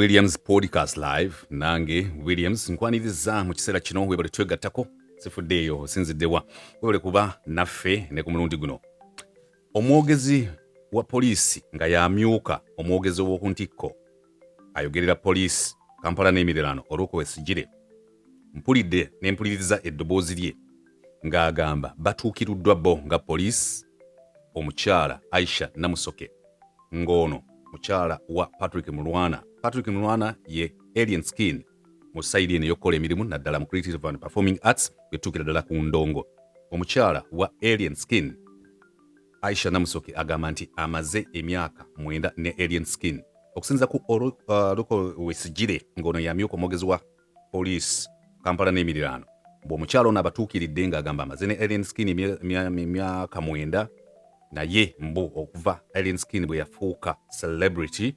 Williams Podcast Live nange Williams nkwaniriza mu kiseera kino webale twegattako sifuddeeyo osinziddewa webale kuba naffe ne ku mulundi guno. Omwogezi wa poliisi nga yamyuka omwogezi w'oku ntikko ayogerera poliisi Kampala n'emiriraano olw'okwesigire mpulidde ne mpuliriza eddoboozi lye ng'agamba batuukiruddwa bo nga poliisi omukyala Aisha Namusoke ng'ono mukyala wa Patrick Mulwana ye Alien Skin mu sayidi eno y'okukola emirimu naddala mu creative and performing arts betuukira ddala ku ndongo. Omukyala wa Alien Skin Aisha Namusoke agamba nti amaze emyaka 9 ne Alien Skin okusinza ku Olw'okwesigire ng'ono yamyuka omwogezi wa poliisi Kampala n'emiriraano bw'omukyala ono abatuukiridde ng'agamba amaze ne Alien Skin emyaka 9 naye mbu okuva Alien Skin bwe yafuuka celebrity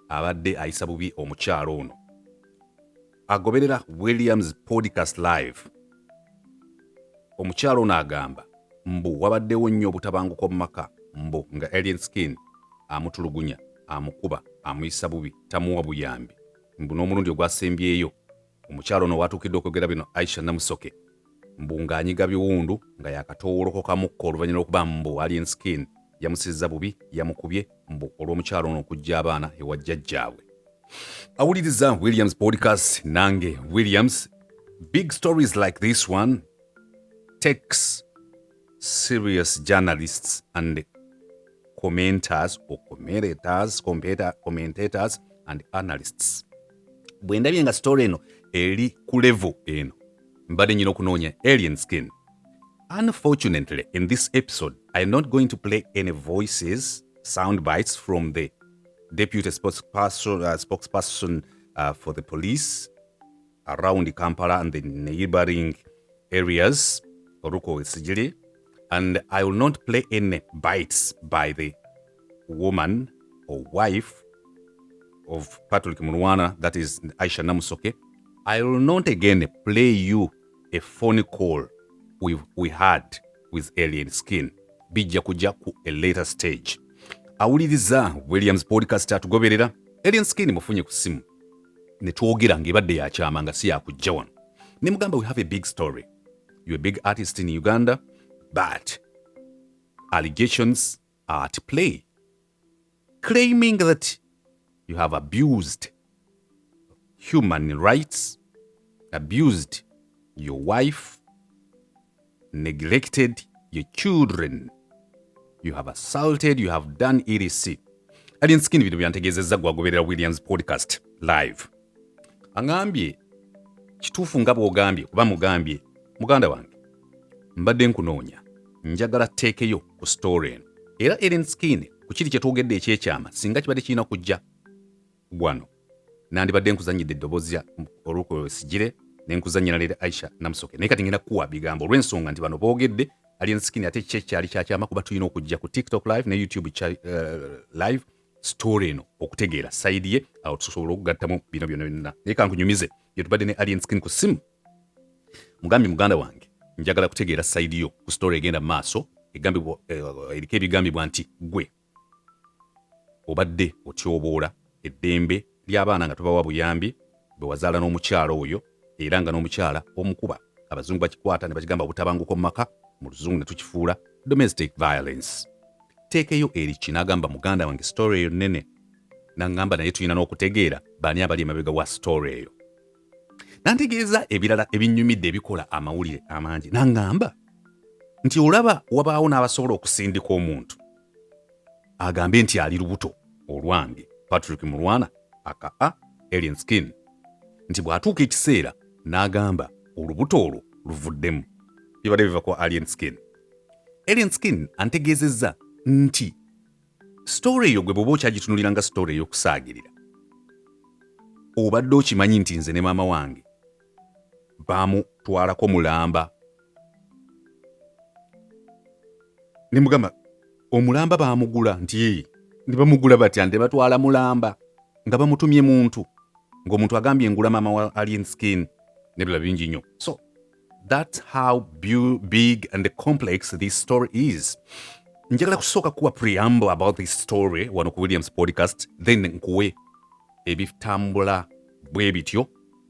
abadde ayisa bubi omukyala ono. Agoberera Williams Podcast Live omukyala ono agamba mbu wabaddewo nnyo obutabanguko mu maka mbu nga Alien Skin amutulugunya amukuba amuyisa bubi tamuwa buyambi mbu n'omulundi ogwasembyeyo omukyala ono watuukidde okwogera bino Aisha Namusoke mbu ng'anyiga biwundu nga yakatoolokoka mukko oluvannyuma lw'okuba mbu Alien Skin yamusizza bubi yamukubye mbu olw'omukyala ono okujja abaana ewa jjajjaabwe. Awuliriza Williams Podcast nange Williams. Big stories like this one takes serious journalists and commentators and analysts. Bwe ndabye nga story eno eri ku level eno mbadde nyina okunoonya Alien Skin. Unfortunately, in this episode, I'm not going to play any voices, sound bites from the deputy spokesperson for the police around Kampala and the neighboring areas, and I will not play any bites by the woman or wife of Patrick Mulwana, that is Aisha Namusoke. I will not again play you a phone call we had with Alien Skin. Bijja kujja ku a later stage. Awuliriza Williams Podcast atugoberera Alien Skin mufunye ku simu ne twogera ng'ebadde yakyama nga si yakujja wano. Ne mugamba we have a big story. You're a big artist in Uganda, but allegations are at play, claiming that you have abused human rights, abused your wife, neglected your children, you have assaulted, you have done etc. Alien Skin bino byantegeezezza gwagoberera Williams Podcast Live. Angambye kituufu nga bw'ogambye kuba mugambye muganda wange mbadde nkunoonya njagala tteekeyo ku story eno era Alien Skin ku kiri kye twogedde ekyekyama singa kibadde kirina kujja wano nandibadde nkuzannyidde eddoboozi olw'okwesigire ne nkuzannyira leero Aisha Namusoke naye kati ngenda kuwa bigambo olw'ensonga nti bano boogedde Alien Skin ate kiki ekyali kyakyama kuba tulina okujja ku TikTok live ne YouTube live story eno okutegeera sayidi ye awo tusobola okugattamu bino byonna naye kankunyumize ye tubadde ne Alien Skin ku simu mugambye muganda wange njagala kutegeera sayidi yo ku story egenda mu maaso eriko ebigambibwa nti gwe obadde otyoboola eddembe ly'abaana nga tubawa buyambi bwe wazaala n'omukyala oyo era nga n'omukyala omukuba abazungu bakikwata ne bakigamba obutabanguko mu maka mu luzungu ne tukifuula domestic violence. Teekeyo eri kinagamba muganda wange story eyo nnene nangamba naye tulina n'okutegeera baani abali emabega wa story eyo. Nantegeeza ebirala ebinnyumidde ebikola amawulire amangi nangamba nti olaba wabaawo n'abasobola okusindika omuntu agambe nti ali lubuto olwange Patrick Mulwana aka Alien Skin nti bw'atuuka ekiseera n'agamba olubuto olwo luvuddemu bibadde biva kwa Alien Skin. Alien Skin antegeezezza nti story eyo gwe bw'oba okyagitunulira nga story ey'okusaagirira obadde okimanyi nti nze ne maama wange baamutwalako mulamba ne mugamba omulamba baamugula nti ne bamugula batya nti batwala mulamba nga bamutumye muntu ng'omuntu agambye ngula maama wa Alien Skin nebula bingi nnyo. So that's how big and complex this story is. Njagala kusooka kuwa preamble about this story wano ku Williams Podcast, then nkuwe ebitambula bwe bityo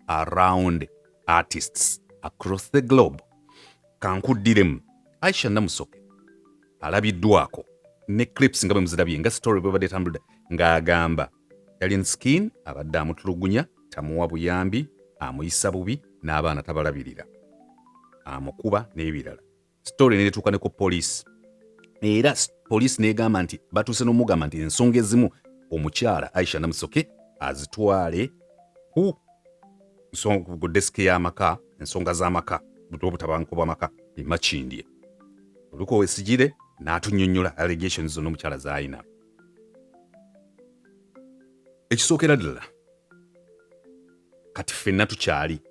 around artists across the globe. Kankuddiremu Aisha Namusoke alabiddwako ne clips nga bwe muzirabye nga story bwe badde tambulira ng'agamba Alien Skin abadde amutulugunya, tamuwa buyambi, amuyisa bubi, n'abaana tabalabirira, amukuba n'ebirala. Story neetuuka ne ku poliisi, era poliisi n'egamba nti batuuse n'omugamba nti ensonga ezimu omukyala Aisha Namusoke azitwale ku desiki y'amaka, ensonga z'amaka, obutabanguko bw'amaka emakindye. Oluko wesigire n'atunnyonnyola allegations zonna omukyala z'ayina. Ekisookera ddala kati ffenna tukyali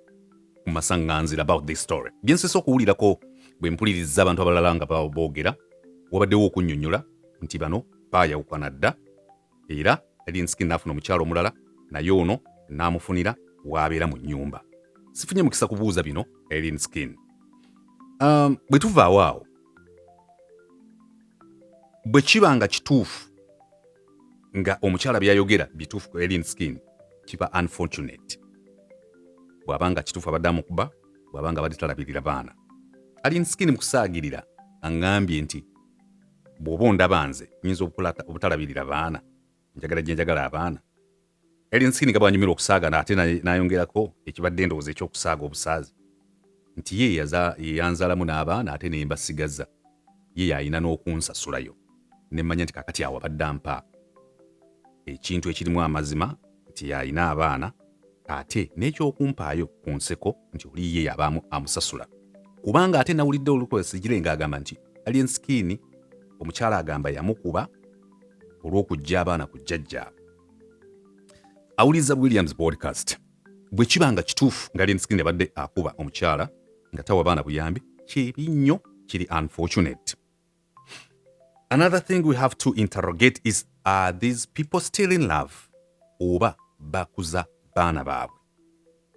ku masaŋŋanzira about this story. Bye nsese okuwulirako bwe mpuliriza abantu abalala nga boogera, wabaddewo okunnyonnyola nti bano baayawukana dda, era Alien Skin n'afuna omukyala omulala, naye ono n'amufunira w'abeera mu nnyumba. Sifunye mukisa kubuuza bino Alien Skin. Bwe tuvaawo awo, bwe kiba nga kituufu nga omukyala byayogera bituufu ku Alien Skin, kiba unfortunate. Bw'aba nga kituufu abadde amukuba, bw'aba nga badde talabirira baana. Alien Skin mu kusaagirira aŋŋambye nti bw'oba ondaba nze nyinza obutalabirira baana, njagala gye njagala abaana. Alien Skin nga bw'anyumira okusaaga ate n'ayongerako ekibadde endowooza eky'okusaaga obusaazi nti ye yanzaalamu n'abaana ate ne mbasigaza, ye yalina n'okunsasulayo. Ne mmanya nti kakati awo abadde ampa ekintu ekirimu amazima nti yalina abaana ate n'ekyokumpaayo ku nseko nti oli ye yaba amusasula. Kubanga ate nawulidde olukwesijire ng'agamba nti Alien Skin omukyala agamba yamukuba olw'okujja abaana ku jjajjaabwe. Awuliza Williams podcast. Bwe kiba nga kituufu nga Alien Skin abadde akuba omukyala nga tawa baana buyambi, kibi nnyo, kiri unfortunate. Another thing we have to interrogate is, are these people still in love? Oba bakuza baana baabwe?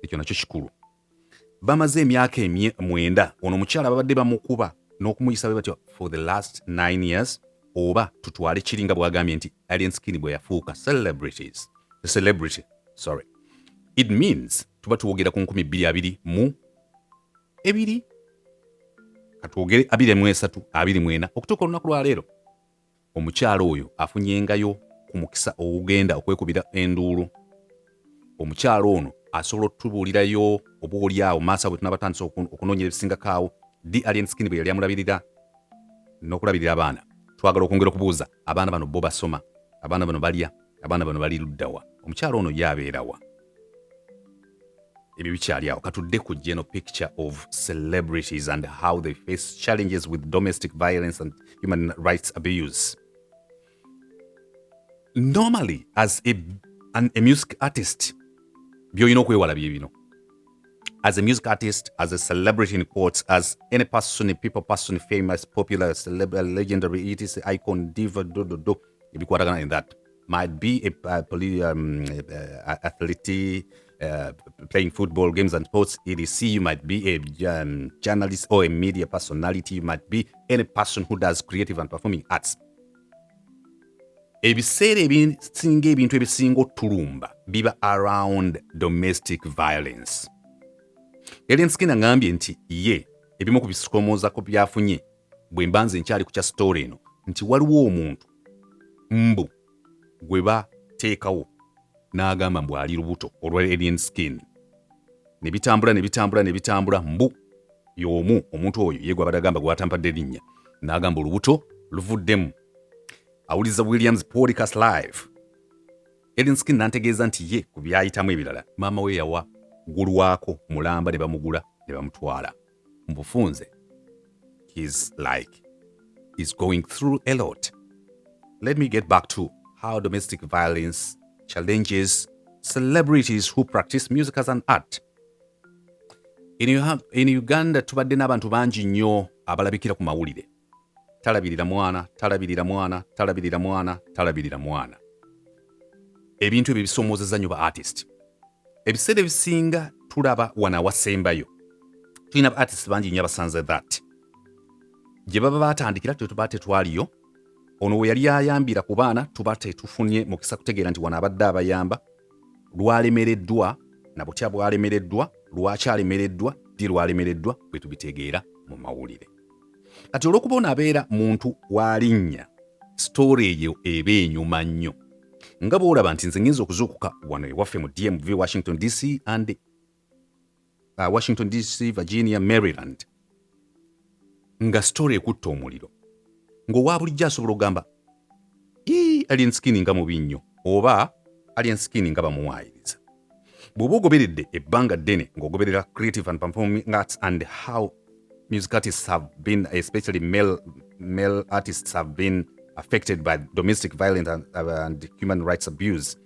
Ekyo nakyo kikulu. Bamaze emyaka 9 ono omukyala babadde bamukuba n'okumuyisa batyo for the last 9 years, oba tutwale kiringa bwagambye nti Alien Skin bwe yafuuka celebrity. It means tuba tuwogera ku 2022 katwogere 23 24 okutuuka olunaku lwa leero. Omukyala oyo afunyengayo ku mukisa ogenda okwekubira enduulu. Omukyala ono asobola otubuulirayo oba oliawo maaso bwe tunabatandisa okunoonyera ebisingakaawo di Alien Skin bwe yali amulabirira n'okulabirira abaana. Twagala okwongera okubuuza, abaana bano bo basoma, abaana bano balya, abaana bano bali luddawa, omukyala ono yabeerawa? Ebyo bikyali awo. Katudde ku general picture of celebrities and how they face challenges with domestic violence and human rights abuse. Normally, as a music artist, by'olina okwewala bye bino. As a music artist, as a celebrity in quotes, as any person, people person, famous, popular, legendary, etc., icon, diva, ebikwatagana in that. Might be a athlete, playing football, games and sports, etc. You might be a journalist or a media personality. You might be any person who does creative and performing arts. Ebiseera ebisinga ebintu ebisinga otulumba biba around domestic violence. Alien Skin aŋŋambye nti ye ebimu ku bisoomooza byafunye bwe mbanze nkyali ku kya story eno nti waliwo omuntu mbu gwe bateekawo n'agamba mbu ali lubuto olwa Alien Skin. Ne bitambula mbu y'omu omuntu oyo ye gwe abadde agamba gwe atampadde erinnya n'agamba olubuto luvuddemu. Awuliza Williams podcast live. Alien Skin n'antegeeza nti ye ku byayitamu ebirala maama we yawa gulwako mulamba ne bamugula ne bamutwala mu bufunze. He's going through a lot. Let me get back to how domestic violence challenges celebrities who practice music as an art. In Uganda tubadde n'abantu bangi nnyo abalabikira ku mawulire. Talabirira mwana. Ebintu ebyo bisomoozezza nnyo ba artist. Ebiseera ebisinga tulaba wana wasembayo. Tulina ba artist bangi nnyo abasanze that. Gye baba batandikira tuba tetwaliyo. Ono we yali ayambira ku baana tuba tetufunye mukisa kutegeera nti wana abadde abayamba. lwalemereddwa na butya bwalemereddwa lwakyalemereddwa ddi lwalemereddwa bwe tubitegeera mu mawulire. Kati olw'okuba onaabeera muntu w'alinnya story eyo eba enyuma nnyo nga bw'olaba nti nze ngenza okuzuukuka wano ewaffe mu DMV Washington DC and Washington DC, Virginia, Maryland nga story ekutta omuliro ng'owa bulijjo asobola okugamba alien skin nga mubi nnyo oba alien skin nga bamuwaayiriza. Bw'oba ogoberedde ebbanga ddene ng'ogoberera creative and performing arts and how music artists have been, especially male artists have been affected by domestic violence and human rights abuse,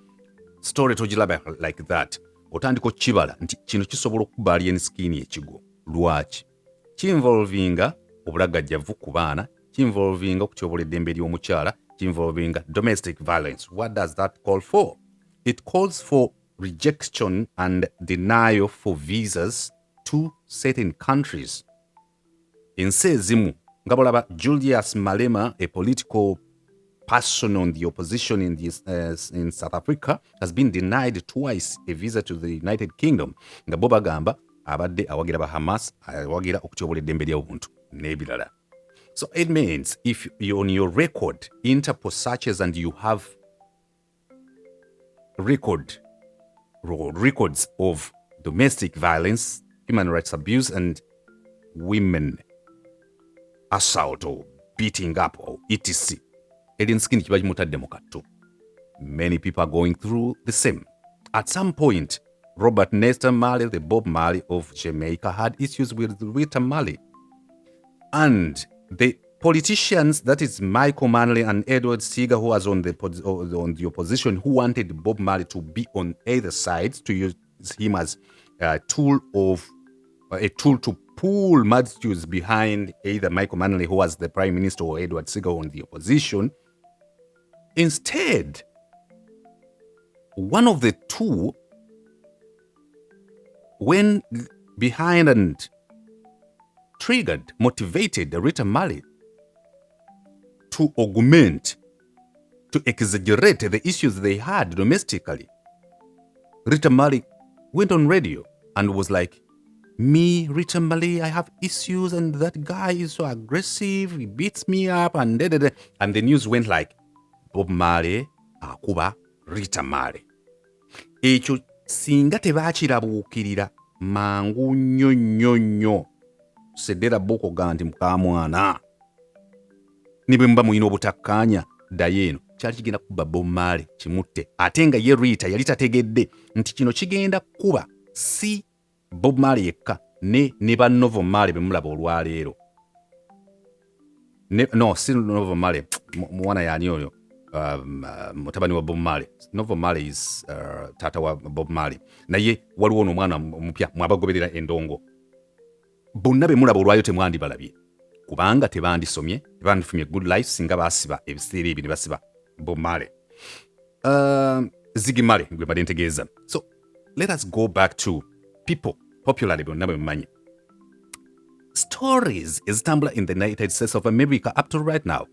story togiraba like that, otandika okibala nti kino kisobola okuba alien skin ekigo. Lwaki? Kinvolvinga obulagajjavu ku baana, kinvolvinga okutyobola eddembe ly'omukyala, kinvolvinga domestic violence. What does that call for? It calls for rejection and denial for visas to certain countries. Ensi ezimu nga bolaba Julius Malema, a political person on the opposition in South Africa, has been denied twice a visa to the United Kingdom nga bo bagamba abadde awagira ba Hamas, awagira okutyobola eddembe ly'obuntu n'ebirala. So it means if you're on your record Interpol searches and you have records of domestic violence, human rights abuse and women assault or beating up or etc. Alien skin kiba kimutadde mu kattu. Many people are going through the same. At some point, Robert Nesta Marley, the Bob Marley of Jamaica, had issues with Rita Marley. And the politicians, that is Michael Manley and Edward Seeger, who was on the opposition, who wanted Bob Marley to be on either side, to use him as a tool to pull multitudes behind either Michael Manley, who was the prime minister, or Edward Seeger on the opposition. Instead, one of the two went behind and motivated Rita Marley to augment, to exaggerate the issues they had domestically. Rita Marley went on radio and was like, me, Rita Marley, I have issues and that guy is so aggressive, he beats me up and da. And the news went like, Bob Marley akuba Rita Marley. Ekyo singa tebakirabuukirira mangu nnyo seddera boko ganti mukamwana ne bwe muba muyina obutakkaanya ddayo eno kyali kigenda kuba Bob Marley kimutte ate nga ye Rita yali tategedde nti kino kigenda kuba si Bob Marley yekka ne ba Novo Marley be mulaba olwaleero. No, si Novo Marley, mwana yani oyo mutabani wa Bob Marley. Novo Marley is tata wa Bob Marley. Naye waliwo n'omwana omupya mwabagoberera endongo. Bonna be mulaba olwayo temwandibalabye kubanga tebandisomye, tebandifumye good life singa basiba ebiseera ebyo ne basiba Bob Marley. Ziggy Marley gwe badde ntegeeza. So let us go back to people popularly bonna bemumanyi. Stories ezitambula in the United States of America up to right now.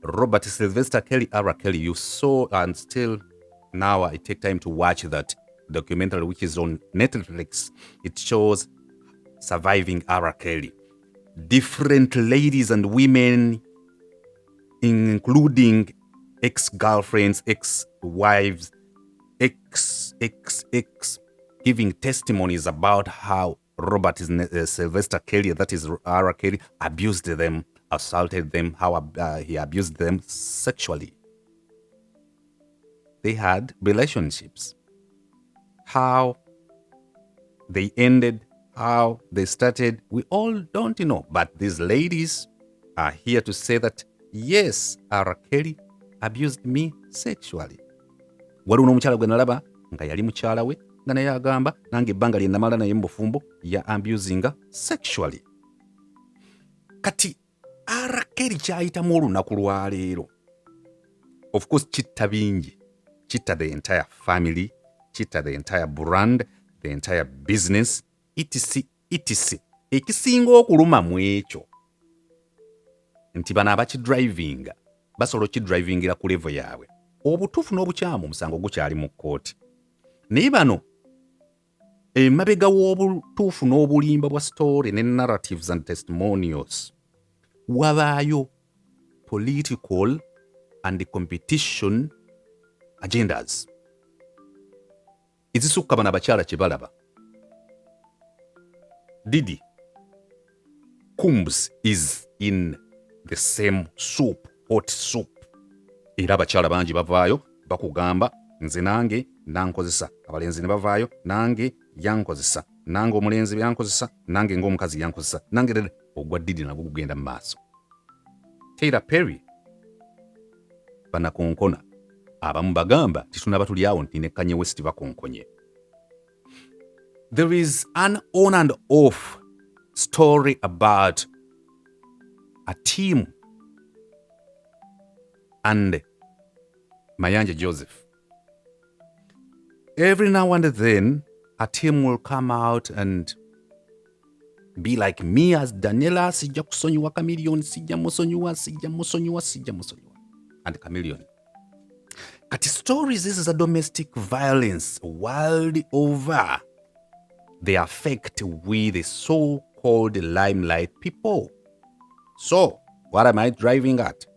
Robert Sylvester Kelly, R. Kelly, you saw, and still now I take time to watch that documentary which is on Netflix. It shows surviving R. Kelly. Different ladies and women, including ex-girlfriends, ex-wives, giving testimonies about how Robert Sylvester Kelly, that is R. Kelly, abused them, assaulted them, how he abused them sexually. They had relationships. How they ended, how they started, we all don't know. But these ladies are here to say that, yes, R. Kelly abused me sexually. Waliwo n'omukyala gwe nalaba nga yali mukyala we nga naye agamba nange ebbanga lye namala naye mu bufumbo ya abusinga sexually. Kati R. Kelly kyayitamu olunaku lwaleero, of course kitta bingi, kitta the entire family, kitta the entire brand, the entire business, etc. Ekisinga okuluma mu ekyo nti bano abakidrivinga basobola okidrivingira ku level yaabwe. Obutuufu n'obukyamu omusango gukyali mu kkooti. naye bano emabega w'obutuufu n'obulimba bwa story ne narratives and testimonials wabaayo political and competition agendas ezisukka bano abakyala kye balaba. Didi Combs is in the same soup, hot soup. Era abakyala bangi bavaayo bakugamba nze nange nankozesa, abalenzi ne bavaayo nange yankozesa, nange omulenzi yankozesa, nange ng'omukazi yankozesa, nange ogwa Didi nabwo gugenda mu maaso. Tyler Perry banakonkona abamu bagamba titunaba tuli awo nti ne Kanye West bakonkonye. There is an on and off story about a team and Mayanja Joseph. Every now and then, a team will come out and be like me as Daniela, sija kusonyiwa Chameleon, sija musonyiwa. And Chameleon. Kati stories, this is a domestic violence world over. They affect with the so-called limelight people. So, what am I driving at?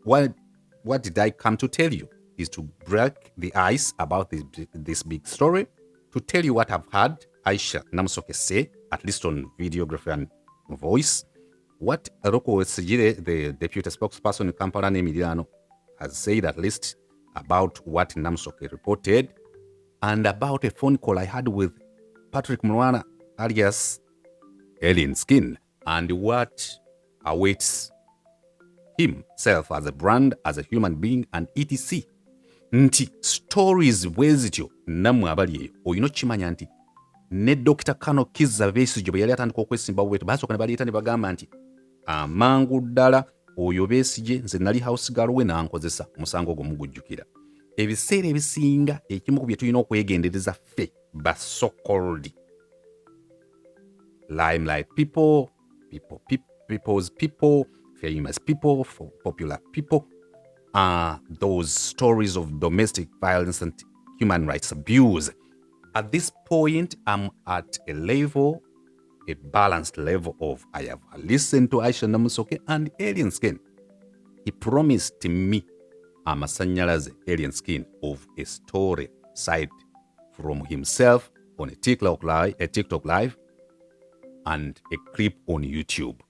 What did I come to tell you? Is to break the ice about this big story, to tell you what I've heard Aisha Namusoke say, at least on videography and voice, what Roko Sejire, the deputy spokesperson in Kampala Emiliano, has said at least about what Namusoke reported, and about a phone call I had with Patrick Mwana alias Alien Skin, and what awaits himself as a brand, as a human being, and etc. Nti stories bwezityo namwe abali eyo oyino kimanya nti ne Dr. Kano Kizza Besigye bwe yali atandika okwesimba bwetu basooka ne baleeta ne bagamba nti amangu ddala oyo Besigye nze nali house girl we nankozesa musango ogwo mugujjukira. Ebiseera ebisinga ekimu ku bye tulina okwegendereza ffe ba so-called limelight people, people's people, famous people, for popular people, those stories of domestic violence and human rights abuse. At this point, I'm at a balanced level of I have listened to Aisha Namusoke and Alien Skin. He promised me amasanyalaze Alien Skin of a story side from himself on a TikTok live and a clip on YouTube.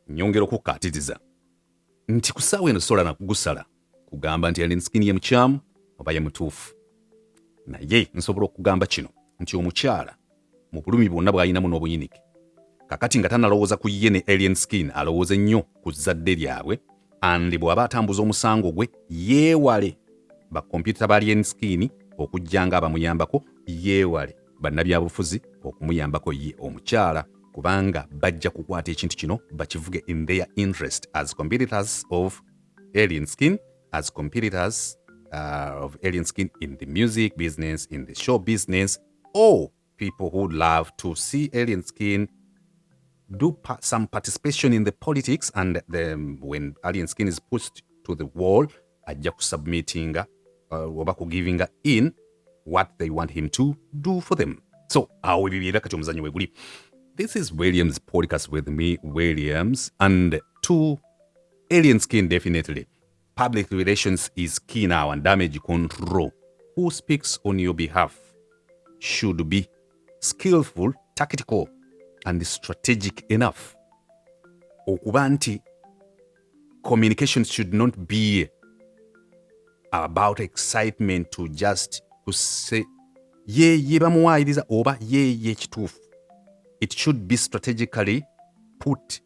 Nyongera okukatiriza nti kusaawa eno sola nakugusala kugamba nti Alien Skin ye mukyamu oba ye mutuufu. Naye nsobola okugamba kino nti omukyala mu bulumi bwonna bw'alinamu n'obuyinike kakati nga tanalowooza ku ye ne Alien Skin, alowooza nnyo ku zadde lyabwe, and bw'aba atambuza omusango gwe yeewale bakompyuta ba Alien Skin okujjanga abamuyambako, yeewale bannabyabufuzi okumuyambako ye omukyala, kubanga bajja kukwata ekintu kino bakivuge in their interest as competitors of Alien Skin, as competitors of Alien Skin in the music business, in the show business, or people who love to see Alien Skin do some participation in the politics, and when Alien Skin is pushed to the wall, ajja submitting oba giving in what they want him to do for them. So, awo bibiera kati omuzanyo weguli. This is Williams podcast with me, Williams, and to Alien Skin, definitely. Public relations is key now, and damage control. Who speaks on your behalf should be skillful, tactical, and strategic enough. Okuba nti communication should not be about excitement to just to say ye bamuwayiriza oba ye kituufu. It should be strategically put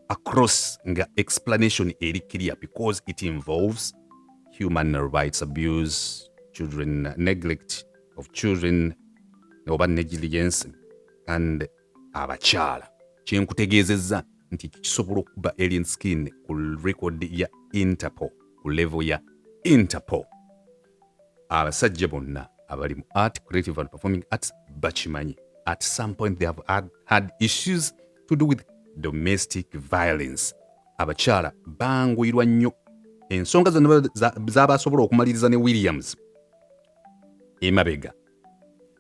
across nga explanation eri clear, because it involves human rights abuse, children neglect of children, oba negligence, and abakyala. Kyenkutegeezezza nti kisobola okuba Alien Skin ku record ya Interpol, ku level ya Interpol. Abasajja bonna abali mu art, creative and performing arts bakimanyi. At some point they have had issues to do with domestic violence. Abakyala banguyirwa nnyo. Ensonga zonna z'abasobola okumaliriza ne Williams emabega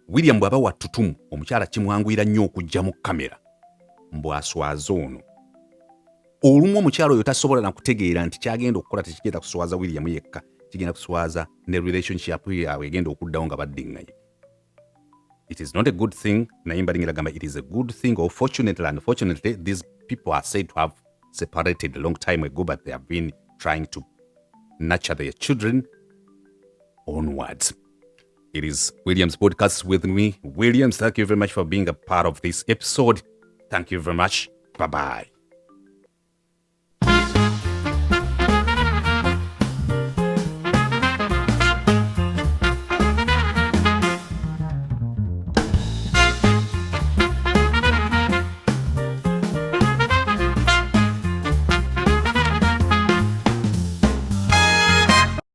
William bw'aba wattutumu omukyala kimwanguyira nnyo okujja mu kamera mbw'aswaza ono. Olumu omukyala oyo tasobola na kutegeera nti kyagenda okukola tekigenda kuswaza William yekka, kigenda kuswaza ne relationship yaabwe egenda okuddawo nga baddiŋŋanye. It is not a good thing. Naye mbalingira gamba it is a good thing, or fortunately and unfortunately these people are said to have separated a long time ago, but they have been trying to nurture their children onwards. It is William's podcast with me. Williams, thank you very much for being a part of this episode. Thank you very much. Bye-bye.